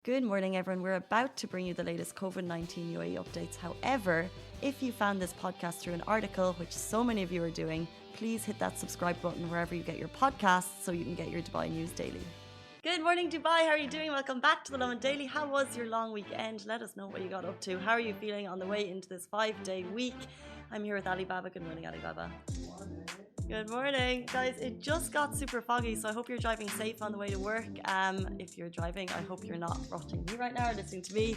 Good morning, everyone. We're about to bring you the latest COVID-19 UAE updates. However, if you found this podcast through an article, which so many of you are doing, please hit that subscribe button wherever you get your podcasts so you can get your Dubai news daily. Good morning, Dubai. How are you doing? Welcome back to the Lovin Daily. How was your long weekend? Let us know what you got up to. How are you feeling on the way into this 5-day week? I'm here with Ali Baba. Good morning, Ali Baba. Good morning, guys. It just got super foggy, so I hope you're driving safe on the way to work. If you're driving, I hope you're not watching me right now or listening to me.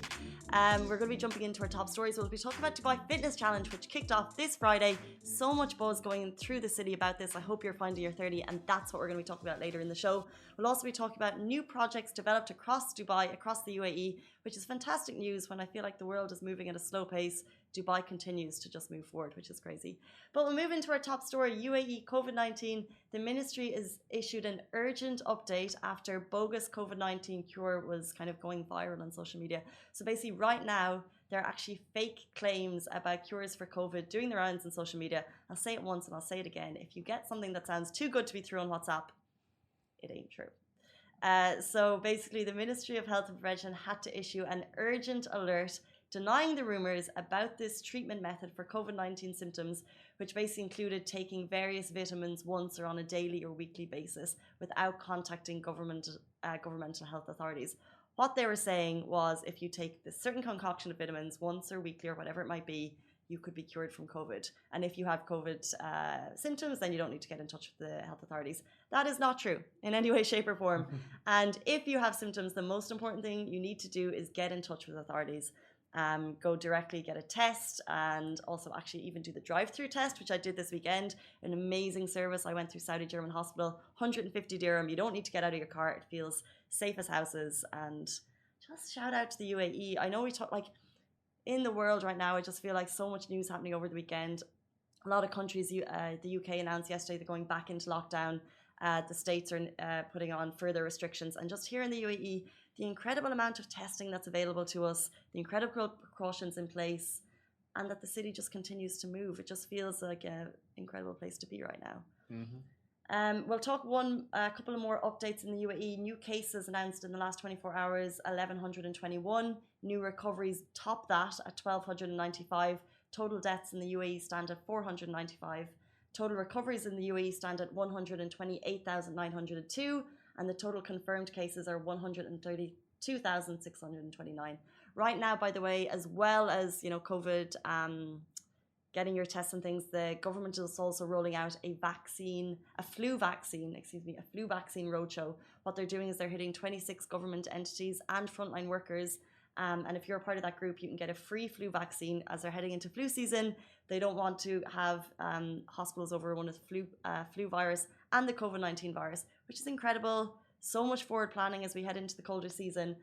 We're going to be jumping into our top stories. We'll be talking about Dubai Fitness Challenge, which kicked off this Friday. So much buzz going through the city about this. I hope you're finding your 30, and that's what we're going to be talking about later in the show. We'll also be talking about new projects developed across Dubai, across the UAE, which is fantastic news when I feel like the world is moving at a slow pace. Dubai continues to just move forward, which is crazy. But we'll move into our top story, UAE COVID-19. The ministry has issued an urgent update after bogus COVID-19 cure was kind of going viral on social media. So basically right now, there are actually fake claims about cures for COVID doing the rounds on social media. I'll say it once and I'll say it again. If you get something that sounds too good to be true on WhatsApp, it ain't true. So basically the Ministry of Health and Prevention had to issue an urgent alert denying the rumours about this treatment method for COVID-19 symptoms, which basically included taking various vitamins once or on a daily or weekly basis without contacting governmental health authorities. What they were saying was if you take this certain concoction of vitamins once or weekly or whatever it might be, you could be cured from COVID. And if you have COVID symptoms, then you don't need to get in touch with the health authorities. That is not true in any way, shape or form. And if you have symptoms, the most important thing you need to do is get in touch with authorities. Go directly get a test and also actually even do the drive-through test, which I did this weekend. An amazing service. I went through Saudi German Hospital, 150 dirham. You don't need to get out of your car. It feels safe as houses. And just shout out to the UAE. I know we talk like in the world right now, I just feel like so much news happening over the weekend. A lot of countries, the UK announced yesterday they're going back into lockdown. The States are putting on further restrictions. And just here in the UAE, the incredible amount of testing that's available to us, the incredible precautions in place, and that the city just continues to move. It just feels like an incredible place to be right now. We'll talk a couple of more updates in the UAE. New cases announced in the last 24 hours, 1,121. New recoveries top that at 1,295. Total deaths in the UAE stand at 495. Total recoveries in the UAE stand at 128,902. And the total confirmed cases are 132,629. Right now, by the way, as well as, COVID, getting your tests and things, the government is also rolling out a flu vaccine roadshow. What they're doing is they're hitting 26 government entities and frontline workers. And if you're a part of that group, you can get a free flu vaccine as they're heading into flu season. They don't want to have hospitals overrun with flu virus and the COVID-19 virus, which is incredible. So much forward planning as we head into the colder season.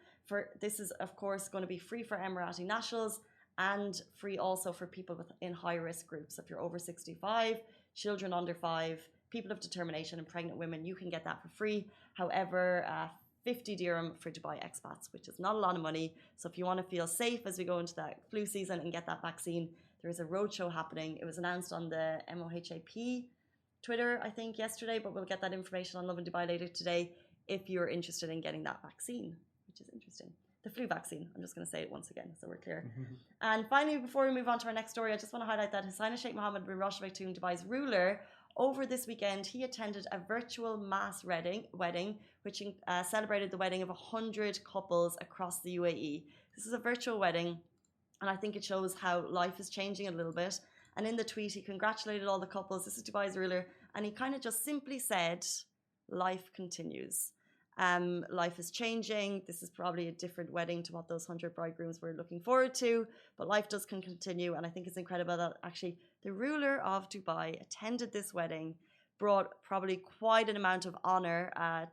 This is, of course, going to be free for Emirati nationals and free also for people in high-risk groups. If you're over 65, children under 5, people of determination and pregnant women, you can get that for free. However, 50 dirham for Dubai expats, which is not a lot of money. So if you want to feel safe as we go into that flu season and get that vaccine, there is a roadshow happening. It was announced on the MOHAP Twitter, I think, yesterday, but we'll get that information on Lovin Dubai later today if you're interested in getting that vaccine, which is interesting. The flu vaccine. I'm just going to say it once again so we're clear. And finally, before we move on to our next story, I just want to highlight that His Highness Sheikh Mohammed bin Rashid Al Maktoum, Dubai's ruler, over this weekend, he attended a virtual mass wedding which celebrated the wedding of 100 couples across the UAE. This is a virtual wedding, and I think it shows how life is changing a little bit. And in the tweet, he congratulated all the couples. This is Dubai's ruler. And he kind of just simply said, life continues. Life is changing. This is probably a different wedding to what those 100 bridegrooms were looking forward to. But life does continue. And I think it's incredible that actually the ruler of Dubai attended this wedding, brought probably quite an amount of honor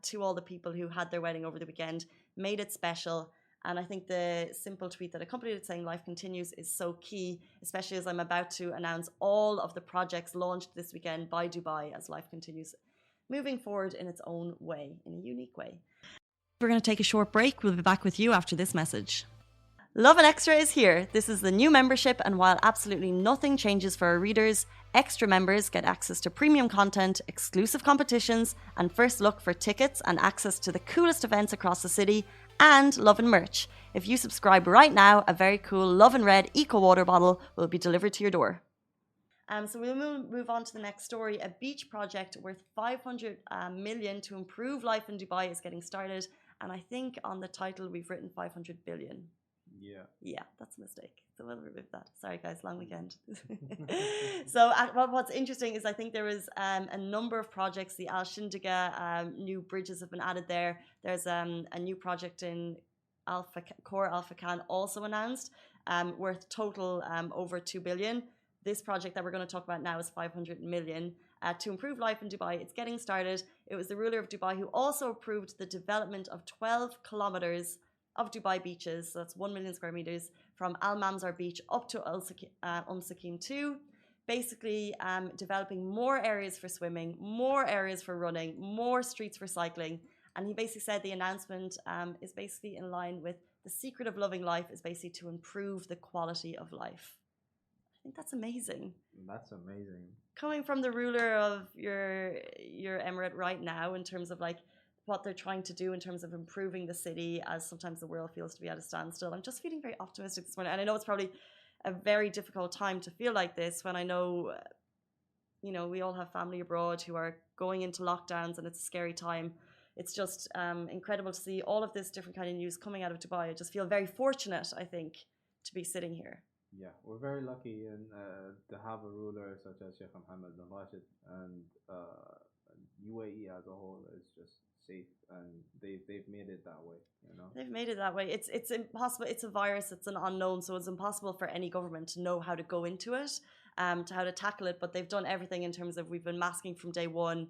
to all the people who had their wedding over the weekend, made it special. And I think the simple tweet that accompanied it saying life continues is so key, especially as I'm about to announce all of the projects launched this weekend by Dubai as life continues moving forward in its own way, in a unique way. We're going to take a short break. We'll be back with you after this message. Lovin Extra is here. This is the new membership, and while absolutely nothing changes for our readers, extra members get access to premium content, exclusive competitions, and first look for tickets and access to the coolest events across the city and Lovin merch. If you subscribe right now, a very cool Lovin Red Eco Water bottle will be delivered to your door. So we'll move on to the next story. A beach project worth 500 million to improve life in Dubai is getting started. And I think on the title we've written 500 billion. Yeah, that's a mistake. So we'll remove that. Sorry guys, long weekend. So what's interesting is I think there was a number of projects. The Al Shindiga new bridges have been added there. There's a new project in Core Al Fakan also announced, worth total over 2 billion. This project that we're going to talk about now is 500 million to improve life in Dubai. It's getting started. It was the ruler of Dubai who also approved the development of 12 kilometers of Dubai beaches. So that's 1 million square meters from Al Mamzar Beach up to Sakin 2. Basically developing more areas for swimming, more areas for running, more streets for cycling. And he basically said the announcement is basically in line with the secret of loving life is basically to improve the quality of life. I think that's amazing. That's amazing. Coming from the ruler of your emirate right now in terms of like what they're trying to do in terms of improving the city as sometimes the world feels to be at a standstill. I'm just feeling very optimistic this morning. And I know it's probably a very difficult time to feel like this when I know, we all have family abroad who are going into lockdowns and it's a scary time. It's just incredible to see all of this different kind of news coming out of Dubai. I just feel very fortunate, I think, to be sitting here. Yeah, we're very lucky to have a ruler such as Sheikh Mohammed bin Rashid, and UAE as a whole is just safe, and they've made it that way. They've made it that way. It's impossible. It's a virus. It's an unknown, so it's impossible for any government to know how to go into it, to how to tackle it. But they've done everything in terms of we've been masking from day one.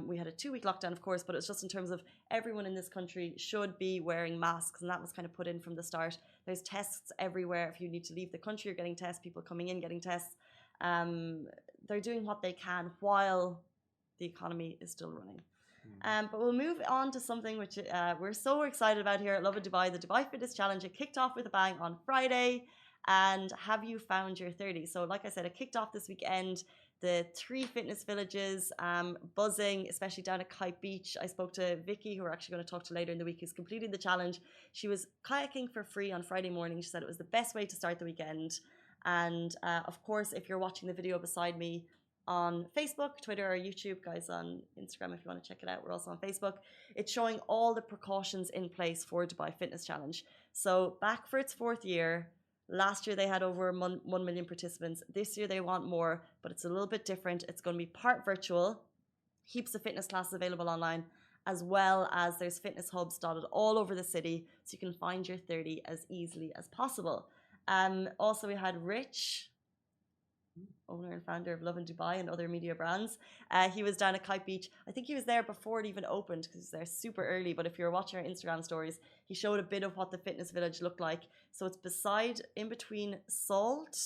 We had a 2-week lockdown, of course, but it's just in terms of everyone in this country should be wearing masks, and that was kind of put in from the start. There's tests everywhere. If you need to leave the country, you're getting tests. People coming in getting tests. They're doing what they can while the economy is still running. But we'll move on to something which we're so excited about here at Lovin Dubai. The Dubai Fitness Challenge. It kicked off with a bang on Friday. And have you found your 30? So like I said, it kicked off this weekend. The 3 fitness villages buzzing, especially down at Kite Beach. I spoke to Vicky, who we're actually going to talk to later in the week, who's completed the challenge. She was kayaking for free on Friday morning. She said it was the best way to start the weekend. And of course, if you're watching the video beside me on Facebook, Twitter, or YouTube, guys, on Instagram, if you want to check it out, we're also on Facebook. It's showing all the precautions in place for Dubai Fitness Challenge. So back for its 4th year. Last year they had over 1 million participants. This year they want more, but it's a little bit different. It's going to be part virtual, heaps of fitness classes available online, as well as there's fitness hubs dotted all over the city, so you can find your 30 as easily as possible. Also, we had Rich, owner and founder of Lovin Dubai and other media brands. He was down at Kite Beach. I think he was there before it even opened because he was there super early. But if you're watching our Instagram stories, he showed a bit of what the fitness village looked like. So it's in between Salt.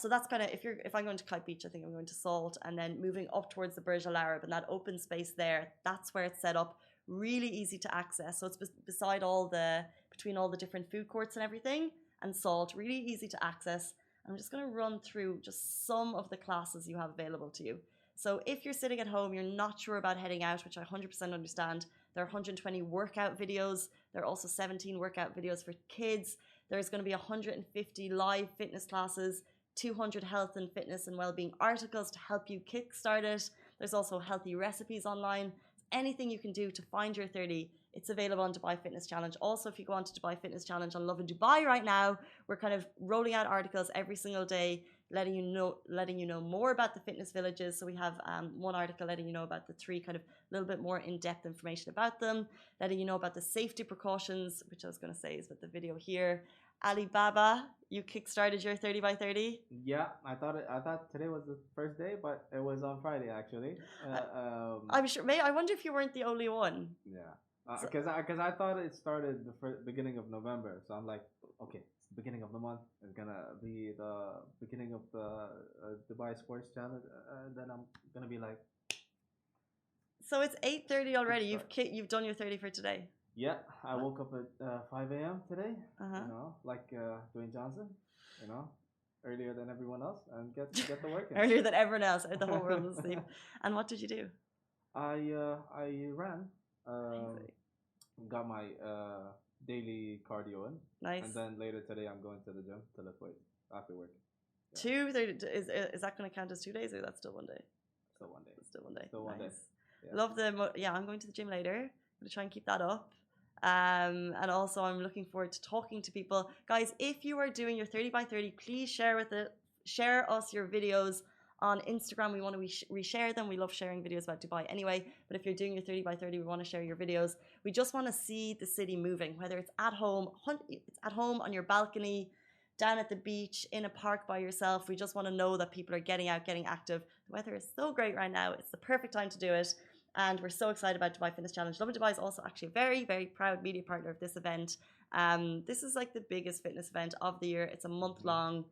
So that's kind of, if I'm going to Kite Beach, I think I'm going to Salt, and then moving up towards the Burj Al Arab and that open space there. That's where it's set up. Really easy to access. So it's between all the different food courts and everything, and Salt. Really easy to access. I'm just going to run through just some of the classes you have available to you. So if you're sitting at home, you're not sure about heading out, which I 100% understand. There are 120 workout videos. There are also 17 workout videos for kids. There's going to be 150 live fitness classes, 200 health and fitness and well-being articles to help you kickstart it. There's also healthy recipes online. Anything you can do to find your 30. It's available on Dubai Fitness Challenge. Also, if you go on to Dubai Fitness Challenge on Lovin Dubai right now, we're kind of rolling out articles every single day, letting you know more about the fitness villages. So we have one article letting you know about the 3 kind of little bit more in-depth information about them, letting you know about the safety precautions, which I was going to say is with the video here. Alibaba, you kickstarted your 30 by 30. Yeah, I thought today was the first day, but it was on Friday actually. I'm sure. I wonder if you weren't the only one. Yeah. Because I thought it started the beginning of November, so I'm like, okay, it's the beginning of the month. It's gonna be the beginning of the Dubai Sports Challenge, and then I'm gonna be like. So it's 8:30 already. You've done your 30 for today. Yeah, I woke up at 5 a.m. today. Uh-huh. Like Dwayne Johnson, earlier than everyone else, and get the work in. Earlier than everyone else, the whole world was asleep. And what did you do? I ran. Got my daily cardio in. Nice. And then later today, I'm going to the gym to lift weights after work. Is that going to count as 2 days, or that's still 1 day? Still 1 day. Still 1 day. Still 1 day. Nice. Yeah. I'm going to the gym later. I'm going to try and keep that up. And also I'm looking forward to talking to people. Guys, if you are doing your 30 by 30, please share us your videos on Instagram. We want to reshare them. We love sharing videos about Dubai anyway. But if you're doing your 30 by 30, we want to share your videos. We just want to see the city moving, whether it's at home on your balcony, down at the beach, in a park by yourself. We just want to know that people are getting out, getting active. The weather is so great right now. It's the perfect time to do it. And we're so excited about Dubai Fitness Challenge. Lovin Dubai is also actually a very, very proud media partner of this event. This is like the biggest fitness event of the year. It's a month long,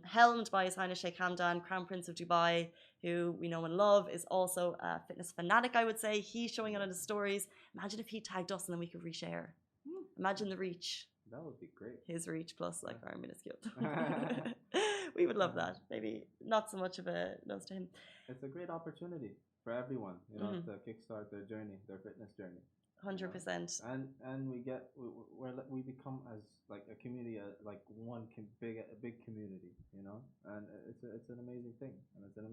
helmed by His Highness Sheikh Hamdan, Crown Prince of Dubai, who we know and love, is also a fitness fanatic, I would say. He's showing it on his stories. Imagine if he tagged us and then we could reshare. Imagine the reach. That would be great. His reach plus like our minuscule. We would love that. Maybe not so much of a nose to him. It's a great opportunity for everyone, to kickstart their journey, their fitness journey. 100%. And we become as like a community, like a big community, and it's an amazing thing, and it's an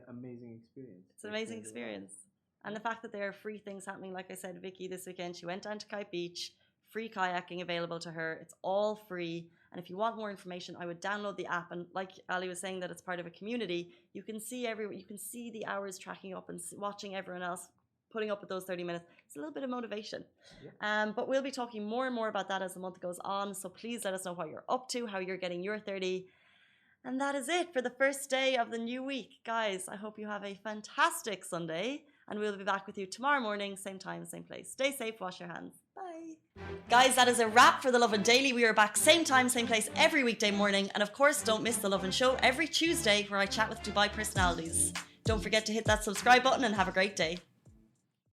amazing experience. It's an amazing experience. And the fact that there are free things happening, like I said, Vicky, this weekend, she went down to Kite Beach, free kayaking available to her. It's all free. And if you want more information, I would download the app. And like Ali was saying, that it's part of a community. You can see the hours tracking up and watching everyone else putting up with those 30 minutes. It's a little bit of motivation. Yeah. But we'll be talking more and more about that as the month goes on. So please let us know what you're up to, how you're getting your 30. And that is it for the first day of the new week. Guys, I hope you have a fantastic Sunday. And we'll be back with you tomorrow morning, same time, same place. Stay safe, wash your hands. Bye. Guys, that is a wrap for the Lovin Daily. We are back same time, same place every weekday morning. And of course, don't miss the Lovin Show every Tuesday where I chat with Dubai personalities. Don't forget to hit that subscribe button and have a great day.